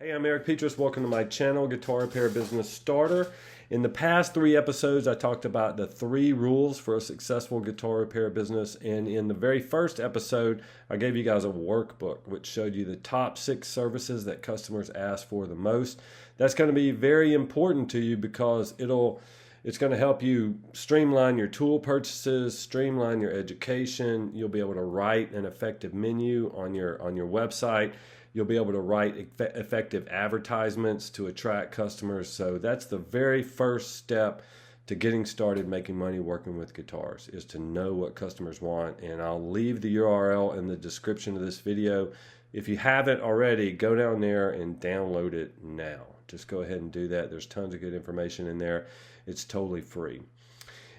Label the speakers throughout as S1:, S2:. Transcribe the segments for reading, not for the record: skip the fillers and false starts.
S1: Hey, I'm Eric Petrus. Welcome to my channel, Guitar Repair Business Starter. In the past 3 episodes, I talked about the 3 rules for a successful guitar repair business. And in the very first episode, I gave you guys a workbook which showed you the top 6 services that customers ask for the most. That's going to be very important to you because it's going to help you streamline your tool purchases, streamline your education. You'll be able to write an effective menu on your website. You'll be able to write effective advertisements to attract customers. So that's the very first step to getting started making money working with guitars, is to know what customers want. And I'll leave the URL in the description of this video. If you haven't already, go down there and download it now. Just go ahead and do that. There's tons of good information in there. It's totally free.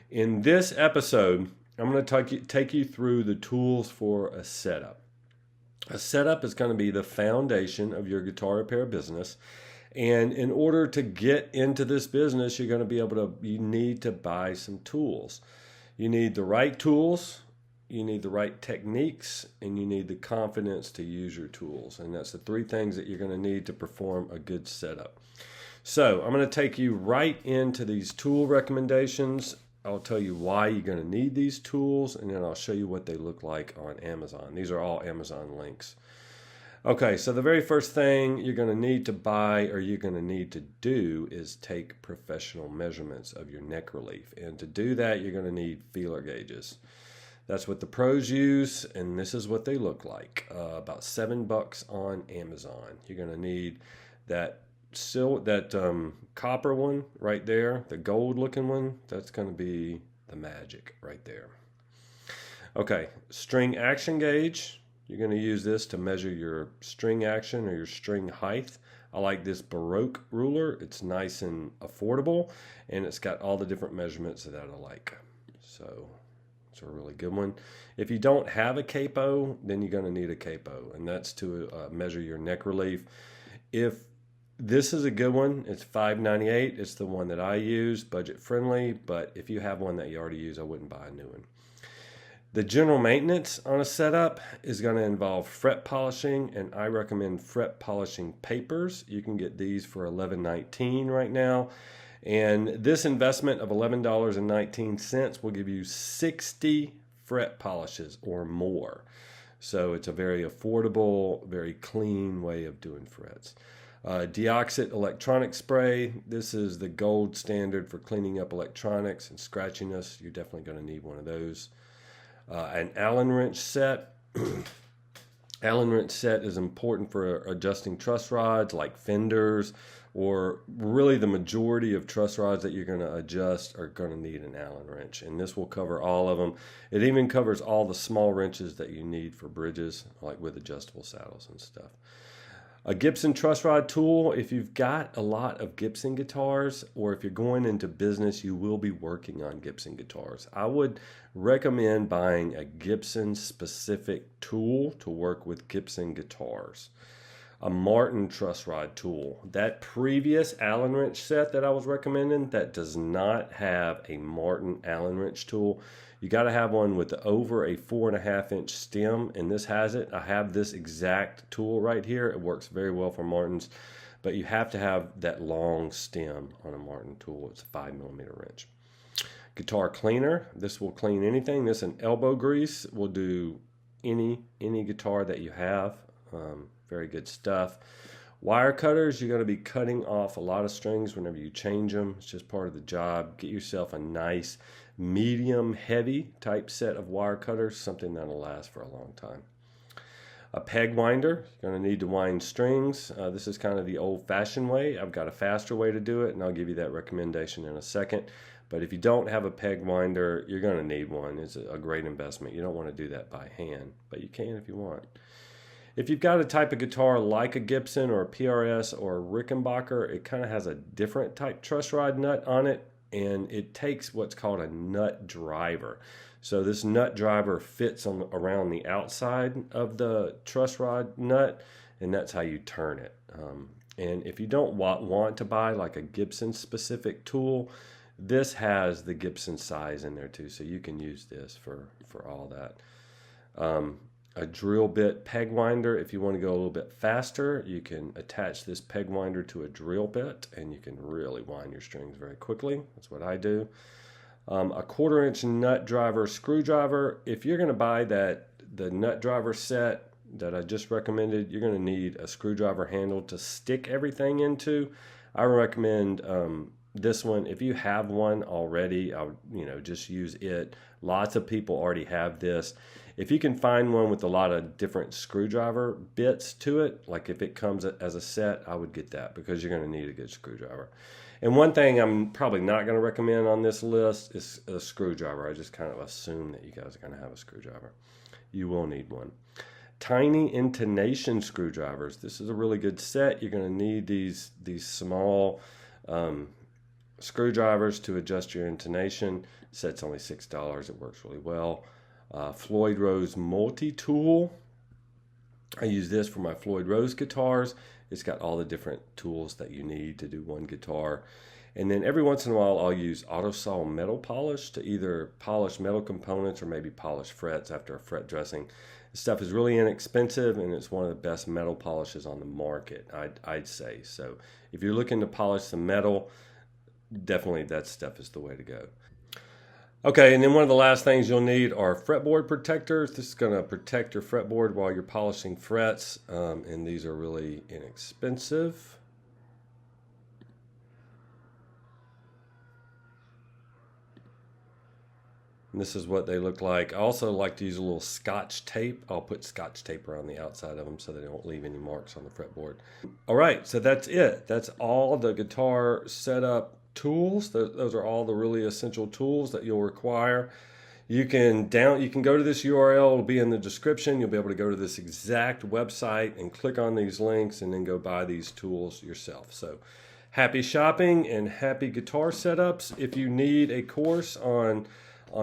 S1: In this episode, I'm going to take you through the tools for a setup. A setup is going to be the foundation of your guitar repair business. And in order to get into this business, you need to buy some tools. You need the right tools, you need the right techniques, and you need the confidence to use your tools. And that's the 3 things that you're going to need to perform a good setup. So I'm going to take you right into these tool recommendations. I'll tell you why you're going to need these tools, and then I'll show you what they look like on Amazon. These are all Amazon links. Okay, so the very first thing you're going to need to buy, or you're going to need to do, is take professional measurements of your neck relief. And to do that, you're going to need feeler gauges. That's what the pros use, and this is what they look like. About $7 on Amazon. You're going to need that copper one right there, the gold looking one. That's going to be the magic right there. Okay, string action gauge. You're going to use this to measure your string action or your string height. I like this Baroque ruler. It's nice and affordable, and it's got all the different measurements that I like. So it's a really good one. If you don't have a capo, then you're going to need a capo, and that's to measure your neck relief. This is a good one. It's $5.98. It's the one that I use, budget friendly, but if you have one that you already use, I wouldn't buy a new one. The general maintenance on a setup is going to involve fret polishing, and I recommend fret polishing papers. You can get these for $11.19 right now, and this investment of $11.19 will give you 60 fret polishes or more. So it's a very affordable, very clean way of doing frets. Deoxit electronic spray. This is the gold standard for cleaning up electronics and scratchiness. You're definitely going to need one of those. An Allen wrench set. Allen wrench set is important for adjusting truss rods like fenders, or really the majority of truss rods that you're going to adjust are going to need an Allen wrench, and this will cover all of them. It even covers all the small wrenches that you need for bridges, like with adjustable saddles and stuff. A Gibson truss rod tool. If you've got a lot of Gibson guitars, or if you're going into business, you will be working on Gibson guitars. I would recommend buying a Gibson specific tool to work with Gibson guitars. A Martin truss rod tool. That previous Allen wrench set that I was recommending, that does not have a Martin Allen wrench tool. You got to have one with over a 4.5-inch stem, and this has it. I have this exact tool right here. It works very well for Martins, but you have to have that long stem on a Martin tool. It's a 5mm wrench. Guitar cleaner. This will clean anything. This and elbow grease will do any guitar that you have. Very good stuff. Wire cutters. You're going to be cutting off a lot of strings whenever you change them. It's just part of the job. Get yourself a nice medium heavy type set of wire cutters, something that'll last for a long time. A peg winder. You're going to need to wind strings. This is kind of the old-fashioned way. I've got a faster way to do it, and I'll give you that recommendation in a second. But if you don't have a peg winder, you're going to need one. It's a great investment. You don't want to do that by hand, but you can if you want. If you've got a type of guitar like a Gibson or a PRS or a Rickenbacker, it kind of has a different type truss rod nut on it, and it takes what's called a nut driver. So this nut driver fits around the outside of the truss rod nut, and that's how you turn it. And if you don't want to buy like a Gibson specific tool, this has the Gibson size in there too, so you can use this for all that. a drill bit peg winder. If you want to go a little bit faster, you can attach this peg winder to a drill bit and you can really wind your strings very quickly. That's what I do. A 1/4 inch nut driver screwdriver. If you're going to buy the nut driver set that I just recommended, you're going to need a screwdriver handle to stick everything into. I recommend this one. If you have one already, I would just use it. Lots of people already have this. If you can find one with a lot of different screwdriver bits to it, like if it comes as a set, I would get that because you're going to need a good screwdriver. And one thing I'm probably not going to recommend on this list is a screwdriver. I just kind of assume that you guys are going to have a screwdriver. You will need one. Tiny intonation screwdrivers. This is a really good set. You're going to need these small screwdrivers to adjust your intonation. The set's only $6. It works really well. Floyd Rose multi-tool. I use this for my Floyd Rose guitars. It's got all the different tools that you need to do one guitar. And then every once in a while I'll use Autosol metal polish to either polish metal components or maybe polish frets after a fret dressing. This stuff is really inexpensive and it's one of the best metal polishes on the market, I'd say. So if you're looking to polish some metal, definitely that stuff is the way to go. Okay, and then one of the last things you'll need are fretboard protectors. This is going to protect your fretboard while you're polishing frets, and these are really inexpensive. And this is what they look like. I also like to use a little Scotch tape. I'll put Scotch tape around the outside of them so they don't leave any marks on the fretboard. All right, so that's it. That's all the guitar setup tools. Those are all the really essential tools that you'll require. You can go to this URL. It'll be in the description. You'll be able to go to this exact website and click on these links and then go buy these tools yourself. So happy shopping and happy guitar setups. If you need a course on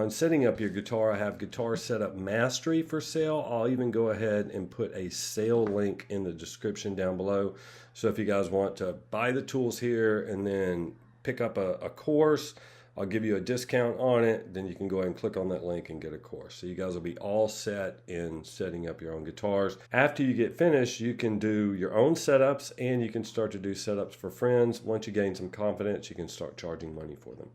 S1: setting up your guitar, I have Guitar Setup Mastery for sale. I'll even go ahead and put a sale link in the description down below. So if you guys want to buy the tools here and then pick up a course, I'll give you a discount on it. Then you can go ahead and click on that link and get a course. So you guys will be all set in setting up your own guitars. After you get finished, you can do your own setups and you can start to do setups for friends. Once you gain some confidence, you can start charging money for them.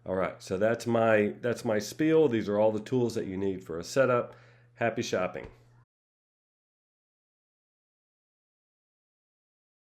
S1: All right, so that's my spiel. These are all the tools that you need for a setup. Happy shopping.